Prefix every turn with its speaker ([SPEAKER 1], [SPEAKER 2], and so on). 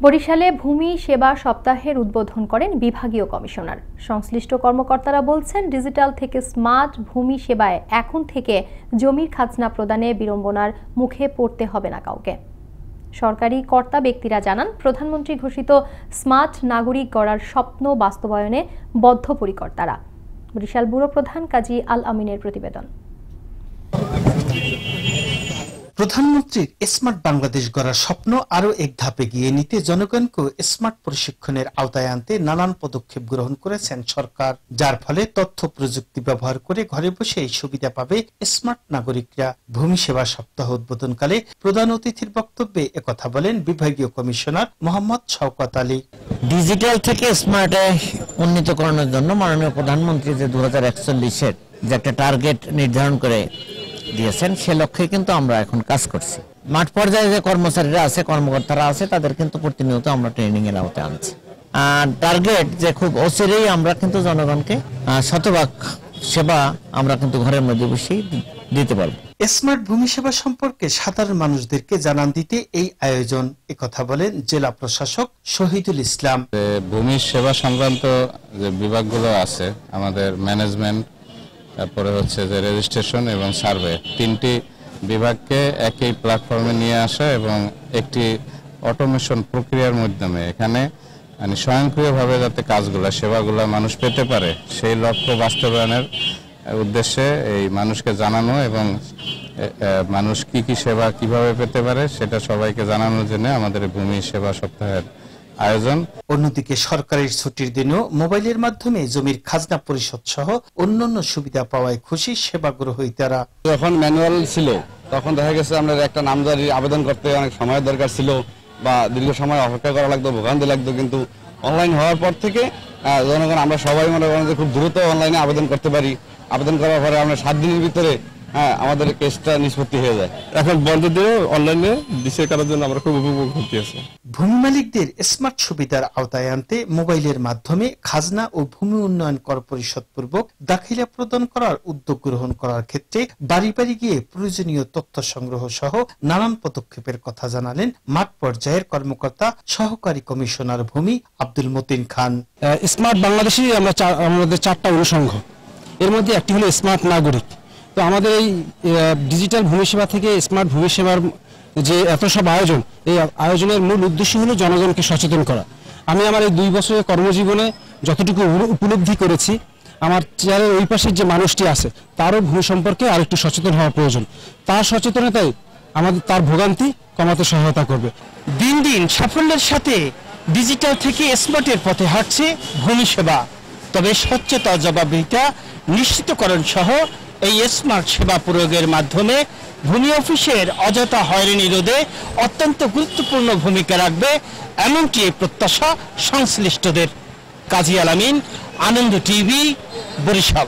[SPEAKER 1] বরিশালে ভূমি সেবা সপ্তাহের উদ্বোধন করেন বিভাগীয় কমিশনার। সংশ্লিষ্ট কর্মকর্তারা বলছেন, ডিজিটাল থেকে স্মার্ট ভূমি সেবায় এখন থেকে জমির খাজনা প্রদানে বিড়ম্বনার মুখে পড়তে হবে না কাউকে। সরকারি কর্তা ব্যক্তিরা জানান, প্রধানমন্ত্রী ঘোষিত স্মার্ট নাগরিক গড়ার স্বপ্ন বাস্তবায়নে বদ্ধপরিকর তারা। বরিশাল ব্যুরো প্রধান কাজী আল আমিনের প্রতিবেদন।
[SPEAKER 2] প্রধানমন্ত্রীর স্মার্ট বাংলাদেশ গড়ার স্বপ্ন আরো এক ধাপে গিয়ে নিতে জনগণকে স্মার্ট প্রশিক্ষণের আওতায় আনতে নানান পদক্ষেপ গ্রহণ করেছেন সরকার, যার ফলে তথ্য প্রযুক্তি ব্যবহার করে ঘরে বসে এই সুবিধা পাবে স্মার্ট নাগরিকরা। ভূমি সেবা সপ্তাহ উদ্বোধনকালে প্রধান অতিথির বক্তব্যে একথা বলেন বিভাগীয় কমিশনার মোহাম্মদ শওকত আলী।
[SPEAKER 3] ডিজিটাল থেকে স্মার্টে উন্নীতকরণের জন্য মাননীয় প্রধানমন্ত্রী যে 2041-এর যে একটা টার্গেট নির্ধারণ করে দিয়েছেন, সে লক্ষ্যে কিন্তু আমরা এখন কাজ করছি। মাঠ পর্যায়ে যে কর্মচারীরা আছে, কর্মকর্তারা আছে, তাদের কিন্তু প্রতিনিয়ত আমরা ট্রেনিং এর আওতায় আনছি। টার্গেট যে খুব অচিরেই আমরা কিন্তু জনগণকে শতভাগ সেবা আমরা কিন্তু ঘরের মধ্যে বসেই দিতে পারবো।
[SPEAKER 2] স্মার্ট ভূমি সেবা সম্পর্কে সাধারণ মানুষদেরকে জানান দিতে এই আয়োজন, একথা বলেন জেলা প্রশাসক শহীদুল ইসলাম।
[SPEAKER 4] ভূমি সেবা সংক্রান্ত যে বিভাগগুলো আছে, আমাদের ম্যানেজমেন্ট, তারপরে হচ্ছে যে রেজিস্ট্রেশন এবং সার্ভে, তিনটি বিভাগকে একই প্ল্যাটফর্মে নিয়ে আসা এবং একটি অটোমেশন প্রক্রিয়ার মাধ্যমে এখানে স্বয়ংক্রিয়ভাবে যাতে কাজগুলো সেবাগুলো মানুষ পেতে পারে, সেই লক্ষ্য বাস্তবায়নের উদ্দেশ্যে এই মানুষকে জানানো এবং মানুষ কি কি সেবা কিভাবে পেতে পারে সেটা সবাইকে জানানোর জন্য আমাদের ভূমি সেবা সপ্তাহের আয়োজন।
[SPEAKER 2] অন্যদিকে সরকারের ছুটির দিনেও মোবাইলের মাধ্যমে জমির খাজনা পরিশোধ সহ অন্যান্য সুবিধা পাওয়ায় খুশি সেবা গ্রহীতারা।
[SPEAKER 5] যখন ম্যানুয়াল ছিল তখন দেখা গেছে আমরা একটা নামজারি আবেদন করতে অনেক সময় দরকার ছিল বা দীর্ঘ সময় অপেক্ষা করা লাগতো, ভোগান্তি লাগতো, কিন্তু অনলাইন হওয়ার পর থেকে জনগণ আমরা সবাই মনে করেন যে খুব দ্রুত অনলাইনে আবেদন করতে পারি। আবেদন করার পরে আমরা 7 দিনের ভিতরে আমাদের কেসটা নিষ্পত্তি হয়ে যায়। এখন বন্ধ দিয়ে অনলাইনে দিশে করার জন্য আমরা খুব উপভোগ করতেছি।
[SPEAKER 2] ভূমি মালিকদের স্মার্ট সুবিধার আওতায় আনতে মোবাইলের মাধ্যমে খাজনা ও ভূমি উন্নয়ন কর পরিশোধ পূর্বক দাখিলা প্রদান করার উদ্যোগ গ্রহণ করার ক্ষেত্রে বাড়ি বাড়ি গিয়ে প্রয়োজনীয় তথ্য সংগ্রহ সহ নানান পদক্ষেপের কথা জানালেন মাঠ পর্যায়ের কর্মকর্তা সহকারী কমিশনার ভূমি আব্দুল মতিন খান।
[SPEAKER 6] স্মার্ট বাংলাদেশে আমাদের 4টা অনুষঙ্গ, এর মধ্যে একটি হলো স্মার্ট নাগরিক। তো আমাদের এই ডিজিটাল ভূমি সেবা থেকে স্মার্ট ভূমি সেবার যে এত সব আয়োজন, এই আয়োজনের মূল উদ্দেশ্য হলো জনগণকে সচেতন করা। আমি আমার এই 2 বছরের কর্মজীবনে যতটুকু উপলব্ধি করেছি, আমার চেয়ারের ওই পাশের যে মানুষটি আছে তারও ভূমি সম্পর্কে আরেকটু সচেতন হওয়া প্রয়োজন। তার সচেতনতাই আমাদের তার ভোগান্তি কমাতে সহায়তা করবে।
[SPEAKER 7] দিন দিন সাফল্যের সাথে ডিজিটাল থেকে স্মার্টের পথে হাঁটছে ভূমি সেবা। তবে স্বচ্ছতা, জবাবদিহিতা নিশ্চিতকরণ সহ এই স্মার্ট সেবা প্রয়োগের মাধ্যমে ভূমি অফিসের অযথা হয়রানি রোধে অত্যন্ত গুরুত্বপূর্ণ ভূমিকা রাখবে, এমনকি প্রত্যাশা সংশ্লিষ্টদের। কাজী আল আমিন, আনন্দ টিভি, বরিশাল।